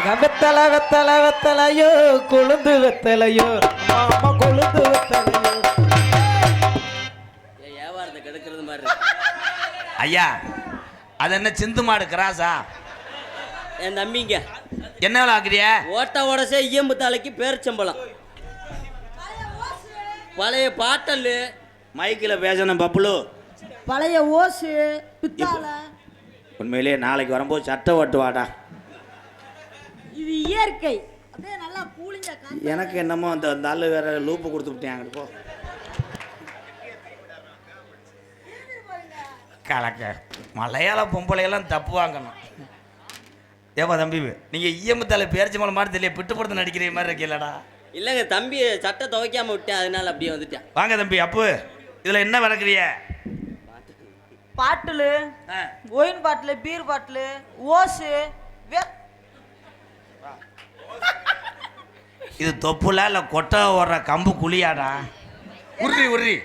வெத்தலை வெத்தலை வெத்தலையோ கொழுந்து வெத்தலையோ மாமா கொழுந்து வெத்தலையோ. வியாபாரத்தை கெடுக்கிறது மாதிரி. ஐயா அது என்ன சிந்து மாடு கிராஸா? என் தம்பிங்க என்ன வேலை ஆக்குறிய? ஓட்ட ஓடசே இயம்பு தலைக்கு பேரிச்சம்பளம். பழைய பாட்டல் மைக்கில் பேசணும் பப்புலு. பழைய ஓசு பித்தால. உண்மையிலேயே நாளைக்கு வரும்போது சட்டை ஓட்டு வாடா. இது இயற்கை. அப்படியே நல்லா கூலிங்க. எனக்கு என்னமோ அந்த ஆளு வேற லூப்பு கொடுத்து விட்டேன். போ கலக்க மலையாள பொம்பளையெல்லாம் தப்பு வாங்கணும். ஏப்பா தம்பி நீங்கள் இஎம் தலை பேரிச்ச மலை மாதிரி தெரியல பிட்டு படுத்து நடிக்கிற மாதிரி இருக்கீங்களடா. இல்லைங்க தம்பி சட்டை துவைக்காம விட்டேன், அதனால அப்படியே வந்துட்டேன். வாங்க தம்பி. அப்பு இதில் என்ன வளர்க்குறிய? Bottle, wine bottle, beer bottle, ஓசு. இது தொப்புல இல்லை கொட்டை ஓடுற கம்பு குழியாடா? உருறி உருறி